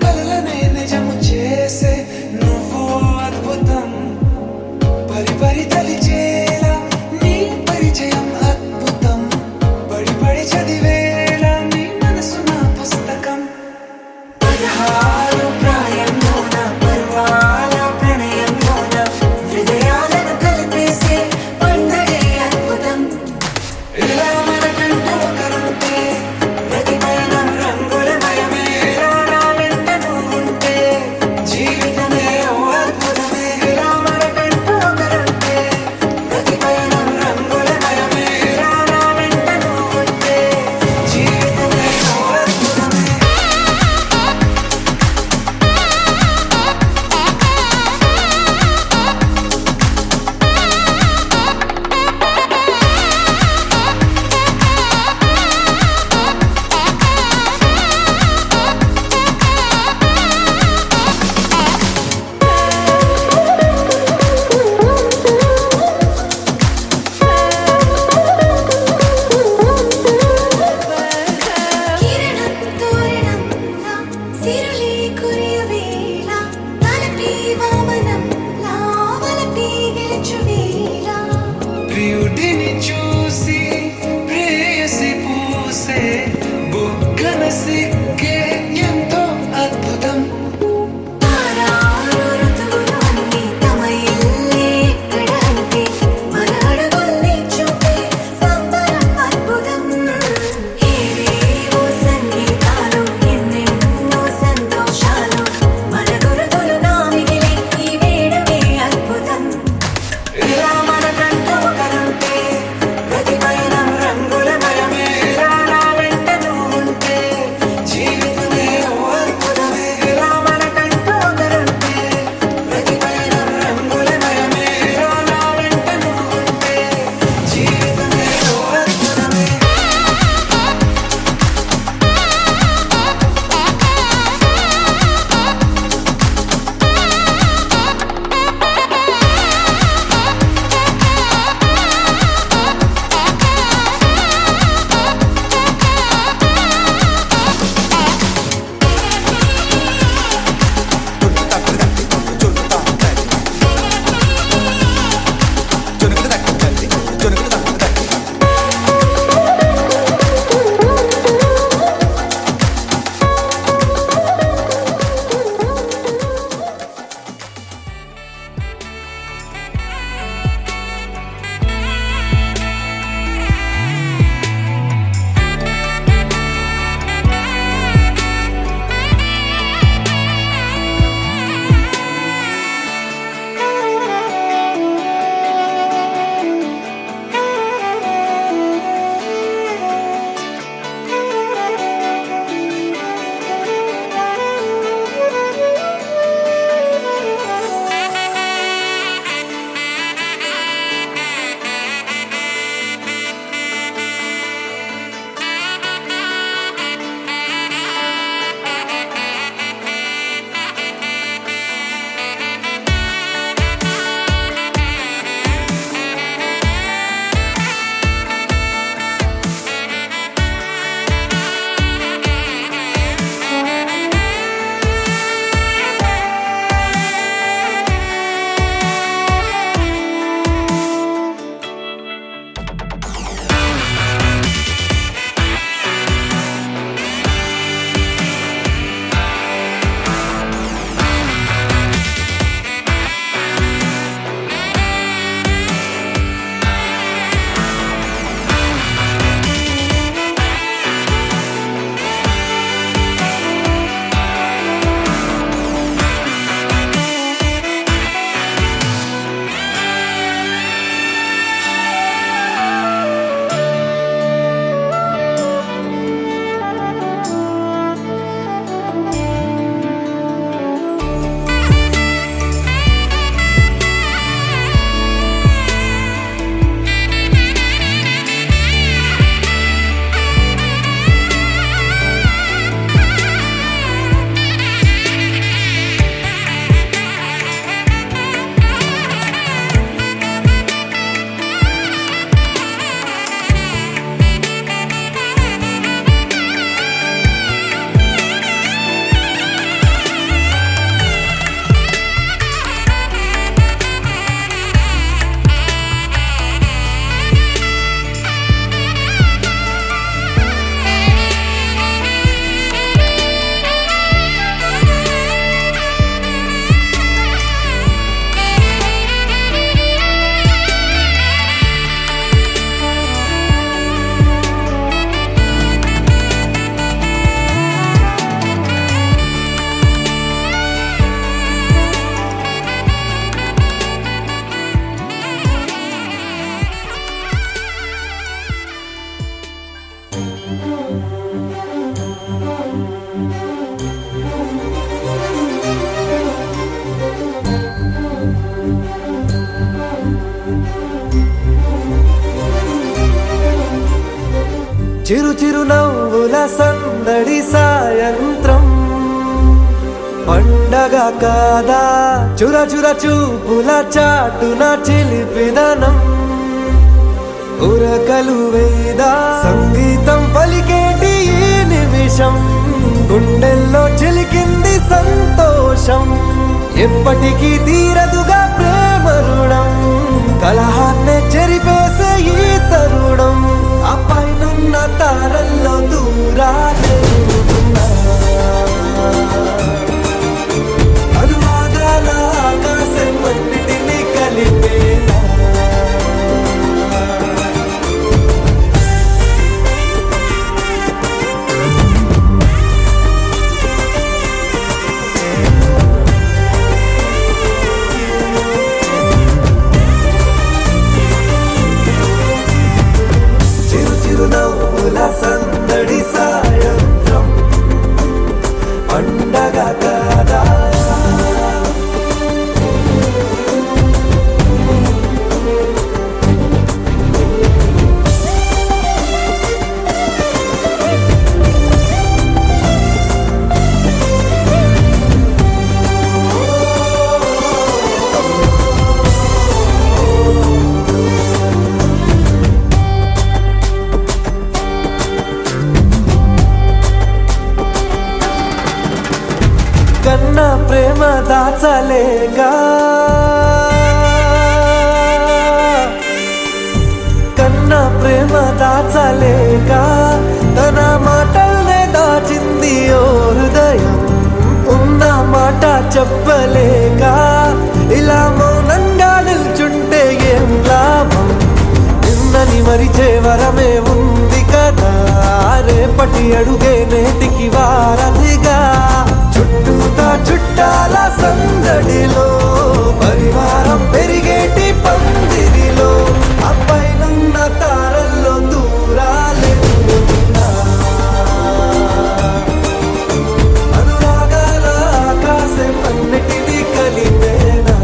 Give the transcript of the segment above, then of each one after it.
కలలనే నిజము చేసే నువ్వు అద్భుతం పరి పరి తలిచేలా నీ పరిచయం అద్భుతం పడి పడి చదివేలా నీ మనసు నా పుస్తకం 16 ప్రాయంలోన పర్వాల ప్రణయంలోన హృదయాలను కలిపేసే పండగే అద్భుతం ఇలా మనకంటూ ఒకరుంటే ప్రతి పయనం రంగులమయమే ఇలా నా వెంట నువ్వుంటే జీవితమే ఓ అద్భుతమే ఇలా మనకంటూ ఒకరుంటే ప్రతి పయనం రంగులమయమే ఇలా నా వెంట నువ్వుంటే జీవితమే ఓ అద్భుతమే కిరణం తోరణంలా సిరులే కురియవేళ తలపి వామనంలా వలపి గెలుచువేళ ప్రియుడిని చూసి ప్రేయసి పూసే బుగ్గన సిగ్గే ఎంతో అద్భుతం ఆరారు ఋతువులు అన్నీ తమ ఇల్లే ఎక్కడ అంటే మన అడుగుల్ని చూపే సంబరం అద్భుతం ఏవేవో సంగీతాలు ఎన్నెన్నో సంతోషాలు చిరు చిరు నవ్వుల సందడి సాయంత్రం పండగ కాదా చుర చుర చూపుల చాటున చిలిపిదనం ఉరకలు వేదా సంగీతం పలికేటి ఈ నిమిషం గుండెల్లో చిలికింది సంతోషం ఎప్పటికీ తీరదుగా ప్రేమ రుణం కలహాన్నే చెరిపేసే ఈ తరుణం ఆ పైనున్న తారల్లో దూరాలే ఉన్నా. అనువాదాల ఆకాశం అన్నిటినీ కలిపేనా నవ్వుల సందడి సాయంత్రం పండగ కాదా కన్నా ప్రేమ దాచలేగా కన్నా ప్రేమ దాచలేగా తన మాటల్నే దాచింది ఓ హృదయం ఉన్న మాట చెప్పలేక ఇలా మౌనంగా నిల్చుంటే ఏం లాభం నిన్నని మరిచే వరమే ఉంది కదా రేపటి అడుగే నేటికి వారధిగా చుట్టూతా చుట్టాల సందడిలో పరివారం పెరిగేటి పందిరిలో అప్పైనున్న తారల్లో దూరాలే ఉన్నా. అనురాగాల ఆకాశం అన్నిటినీ కలిపేనా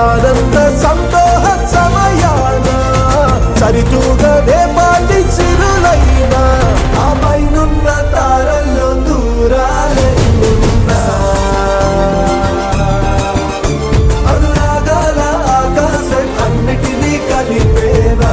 ఆనంద సంతోష సమయాన సరితూగనే పాటి సిరులైనా ఆ పైనున్న తారల్లో దూరాలే ఉన్నా. అనురాగాల ఆకాశం అన్నిటినీ కలిపేనా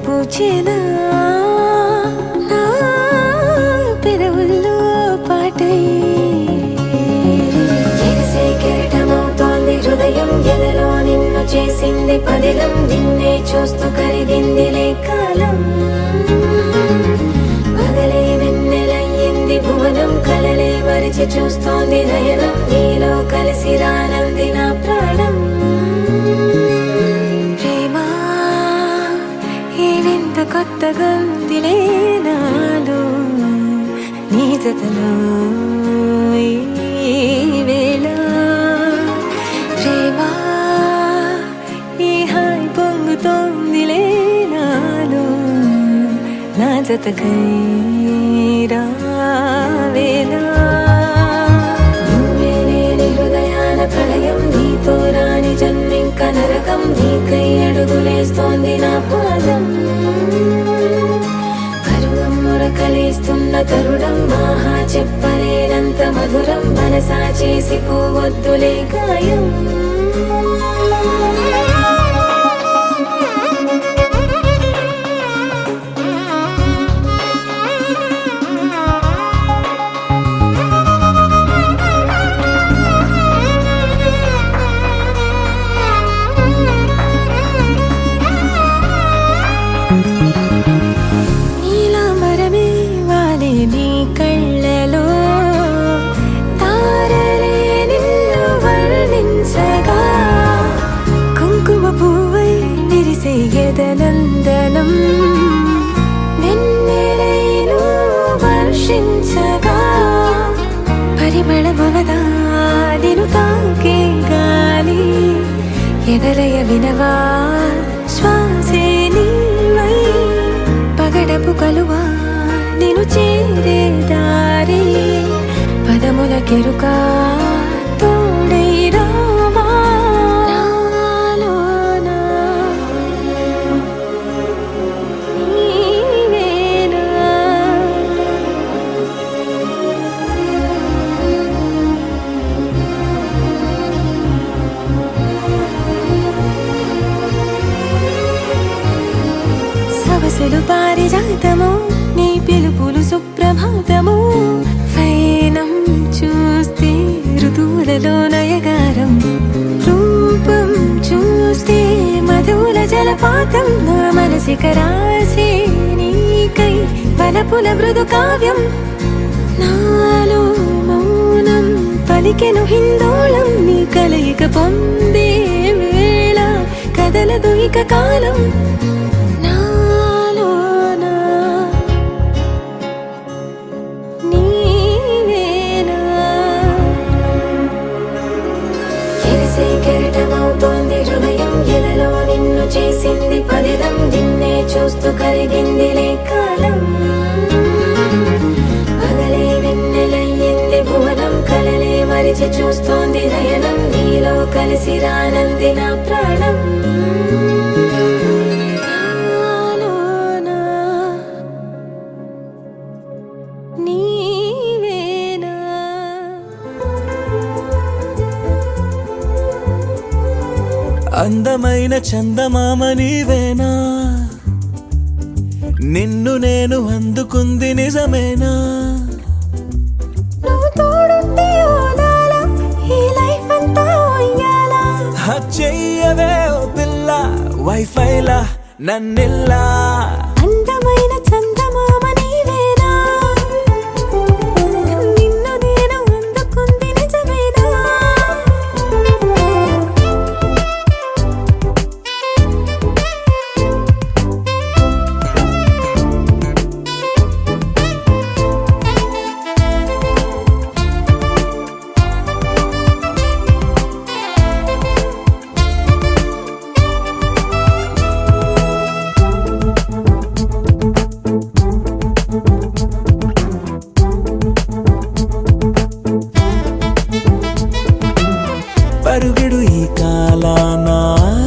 పూచెనా నా పెదవుల్లో పాటై ఎగిసే కెరటమవుతోంది హృదయం ఎదలో నిన్ను చేసింది పదిలం నిన్నే చూస్తూ కరిగిందిలే కాలం మరిచి చూస్తోంది నయనం నీలో కలిసి రానంది నా ప్రాణం ప్రేమ ఈ వింత కొత్తగా ఉందిలే నాలో నీ జతలో ఈ వేళ ప్రేమ ఈ హాయి పొంగుతోందిలే నాలో నా జతకై రావేళ నువ్వే లేని హృదయాల ప్రళయం నీతో రాని జన్మింక నరకం నీకై అడుగులేస్తోంది నా పాదం పరువం మురకలేస్తున్న తరుణం ఆహా చెప్పలేనంత మధురం మనసా చేసి పోవద్దులే గాయం నీలాంబరమే వాలే నీ కళ్ళలో తారలే నిన్ను వర్ణించగా కుంకుమ పువ్వై విరిసే ఎదనందనం వెన్నెలైను వర్షించగా పరిమళమవదా నిన్ను తాకే గాలి ఎదలయ వినవా శ్వాసే నీవై పగడపు కలువా నిన్ను చేరే దారి పదముల కెరుక తోడై రావా నాలోనా నీవేనా సవసులు పారిజాతము నీ పిలుపులు సుప్రభాతము ఫైనం చూస్తే ఋతువులలో నయగారం రూపం చూస్తే మధుల జలపాతం నా మనసిక రాసే నీకై వలపుల మృదు కావ్యం నాలో మౌనం పలికెను హిందోళం నీ కలయిక పొందే వేళ కదలదు ఇక కాలం నాలోనా నీవేనా ఎరిసే కెరటమవుతోంది హృదయం ఎలలో నిన్ను చేసింది పదిదం నిన్నే చూస్తూ కరిగిందిలే కాలం పగలే వెన్నెలయ్యింది భువనం కలలే మరిచి చూస్తోంది నయనం నీలో కలిసి రానంది నా ప్రాణం నాలోనా నీవేనా అందమైన చందమామ నీవేనా నిన్ను నేను అందుకుంది నిజమేనా నువ్వు తోడుంటే ఓదాలా ఈ లైఫ్ అంతా ఉయ్యాలా చెయ్యవే ఓ పిల్ల వైఫైలా నన్నిల్లా అందమైన చందమామ నీవేనా నిన్ను నేను అందుకుంది నిజమేనా పరుగెడు ఈ కాలాన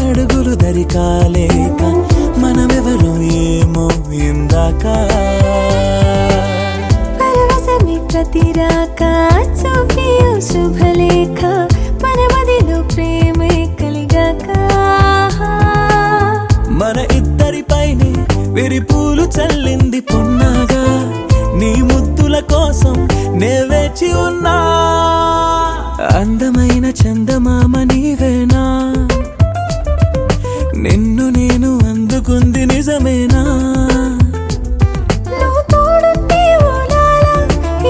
అడుగులు దరికాలేక మనమెవరు ఏమో ఇందాక పరవశమే ప్రతిరాక చూపి ఓ శుభలేఖ మన మదిలో ప్రేమే కలిగాక మన ఇద్దరిపైనే విరిపూలు చల్లింది పొన్నాగా నీ ముద్దుల కోసం నే వేచి ఉన్నా అందమైన చందమామ నీవేనా నిన్ను నేను అందుకుంది నిజమేనా నువ్వు తోడుంటే ఓలాలా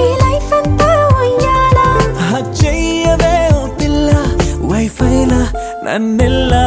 ఈ లైఫ్ అంతా ఉయ్యాలా నన్నెల్లా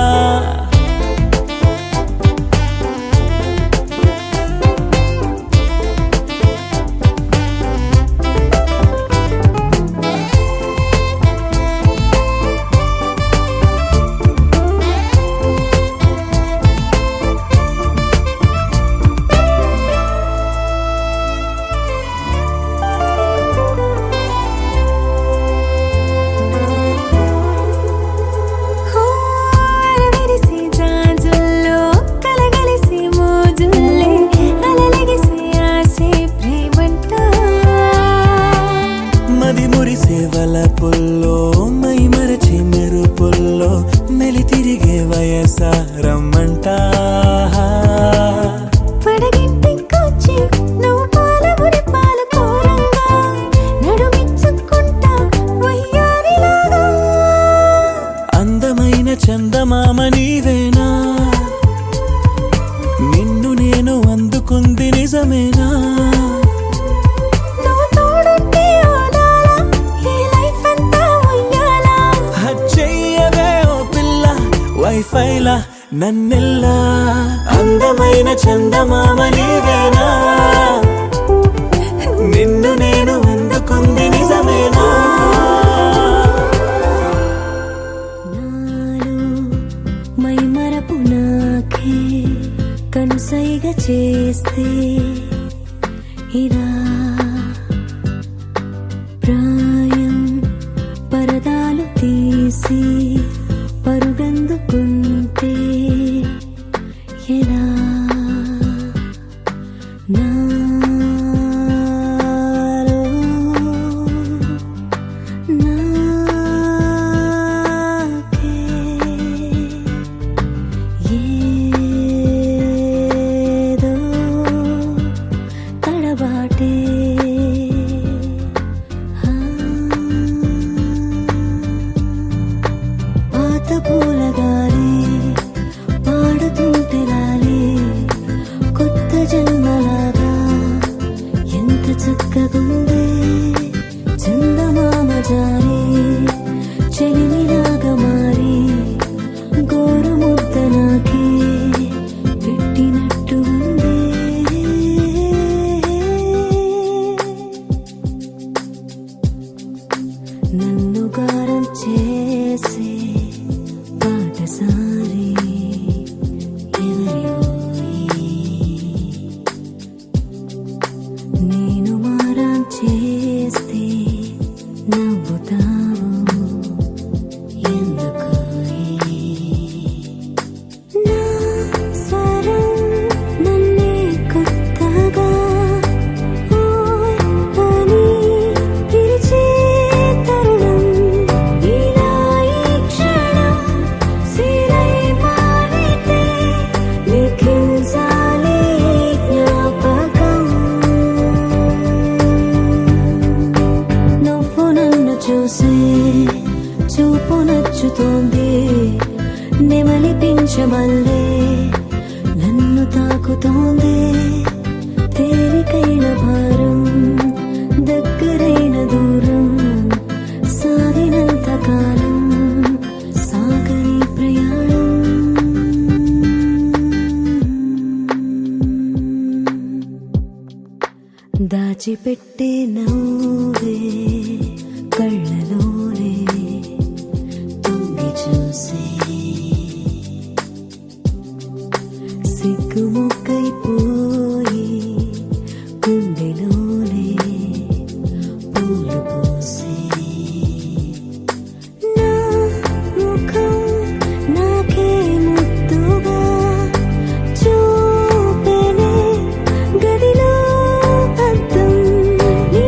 వలపుల్లో మై మరచి మెరుపుల్లో మెలి తిరిగే వయసారమ్మంట పడగింటికొచ్చి నువ్వు పాలబురి పాలు కోరంగా నడుమిచ్చుకుంటా వయ్యారిలాగా అందమైన చందమామ నీవేనా నిన్ను నేను అందుకుంది నిజమేనా వైఫైలా నన్నెల్లా అందమైన చందమామ నీవేనా నిన్ను నేను అందుకుంది నిజమేనా నాలో మై మరపు నాకే కనుసైగ చేస్తే ఇలా ప్రాయం పరదాలు తీసి పరుగందుకుంటే ఎలా నాలో నాకే ఏదో తడబాటే పూలగాలి పాడుతుంటే లాలి కొత్త జన్మలాగా ఎంత చక్కగుందే చందమామ జారి చెలిమిలాగా మారి గోరు ముద్ద నాకి పెట్టినట్టు ఉందే నన్ను గారం చేసి పాటసారి నేను మారం చేస్తే నవ్వుతావు ఎందుకు నా స్వరం నన్నే కొత్తగా అని పిలిచే తరుణం ఇలా ఈ క్షణం సిరై మారితే లిఖించాలి జ్ఞాపకం నువ్వు నన్ను చూసే చూపు నచ్చుతోంది నెమలిపించమల్లే నన్ను తాకుతోంది తేలికైన భారం దగ్గరైన దూరం సాగినంత కాలం సాగని ప్రయాణం దాచిపెట్టే నవ్వే కళ్ళలోనే తొంగి చూసే సిగ్గుముక్కైపోయి గుండెలోనే పూలు పూసే నా ముఖం నాకే ముద్దుగా చూపెనే గదిలో అద్దం నీ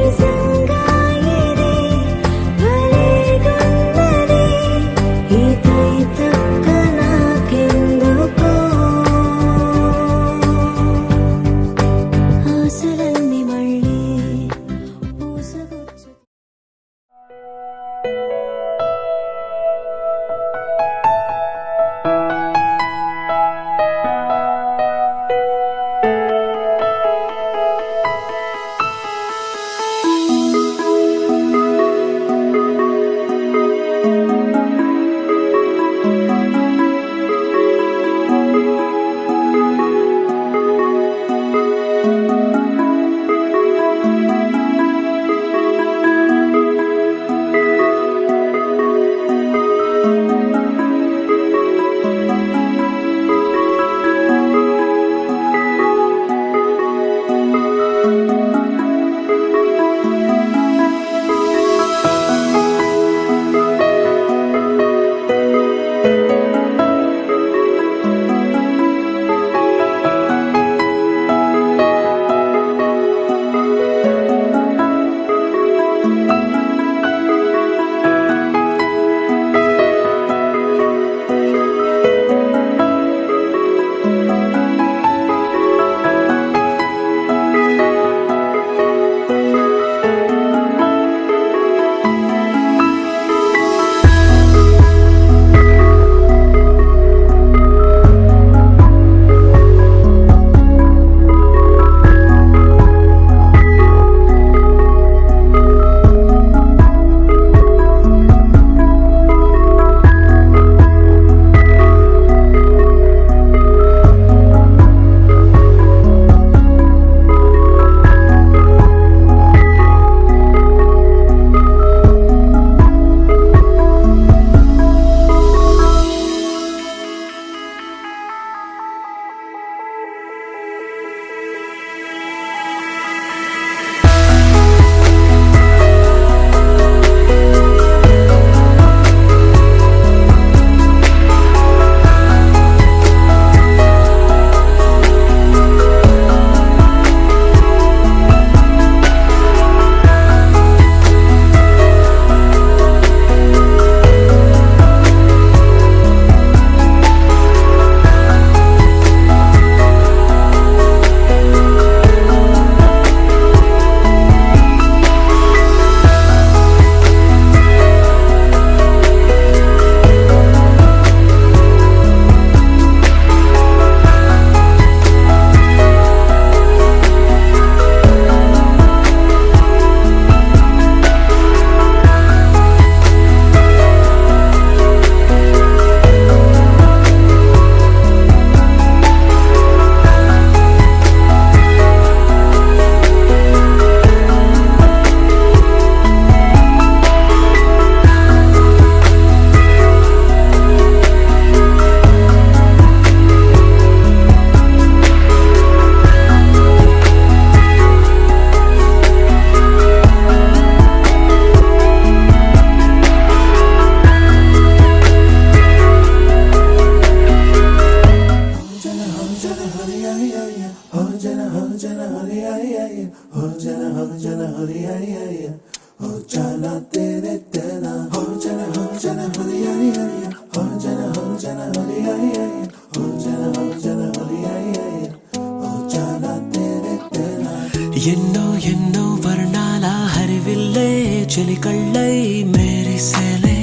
చెలి కళ్ళై మెరిసేలే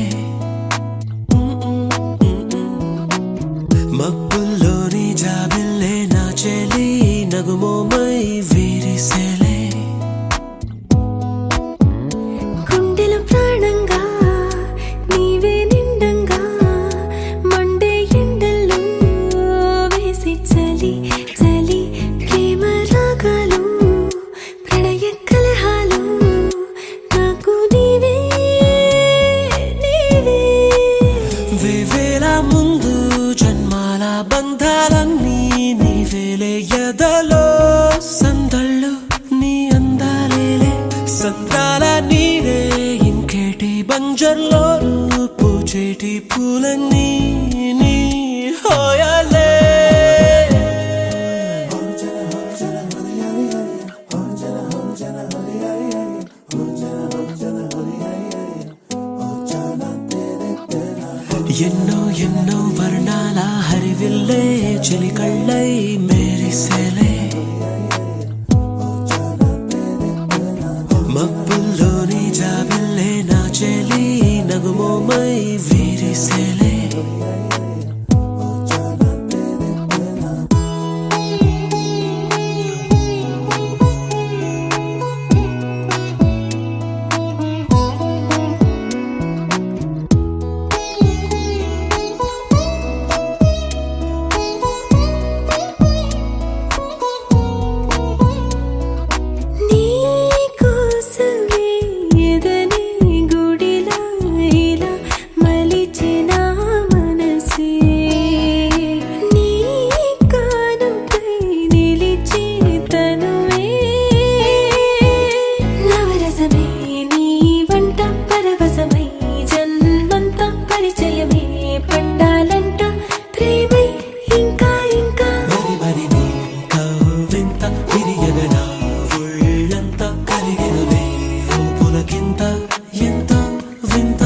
మబ్బుల్లోని జాబిల్లే నా చెలి నగుమోమై విరిసేలే గుండెల ప్రాణంగా నీవే నిండంగా మండే ఎండల్లో వేసి చలి చలి ప్రేమ రాగాలు ప్రణయ కలహాలు నాకు నీవే నీవే వేవేల ముందు జన్మాల బంధాలన్నీ నీవేలే ఎదలో సందళ్ళు నీ అందాలేలే సందాల నీరే ఇంకేటి బంజర్లో పూచేటి పూలన్నీ నీ హోయాలే ఎన్నో ఎన్నో వర్ణాల హరివిల్లే చెలి కళ్ళై మెరిసేలే మబ్బుల్లోని జాబిల్లే నా చెలి నగుమోమై విరిసేలే నీ కోసమే ఎదనే గుడిలా ఇలా మలిచిన మనసే నీ కానుకై నిలిచి తనువే నవరసమే నీ వంట పరవశమై జన్మంతా పరిచయమే పండాలంట ప్రేమై ఇంకా ఇంకా మరి మరి నీ కవ్వింత తిరియగనా ఒళ్ళంతా కలిగినవే పులకింత ఎంత వింత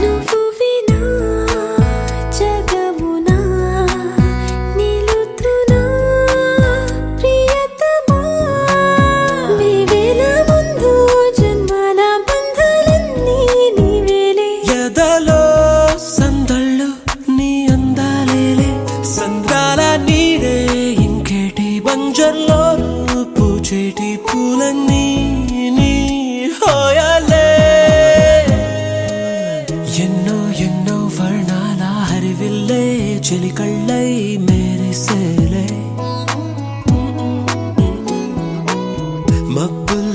నువ్వు వినా జగమునా నిలుతునా ప్రియతమా వేవేల ముందు జన్మల బంధాలన్నీ నీవేలే ఎదలో సందళ్ళు నీ అందాలేలే సందాల నీరే ఇంకేటి బంజర్లో పూచేటి పూలన్నీ నీ హోయాలే ఎన్నో ఎన్నో వర్ణాల హరివిల్లే చెలి కళ్ళై మెరిసేలే మబ్బుల్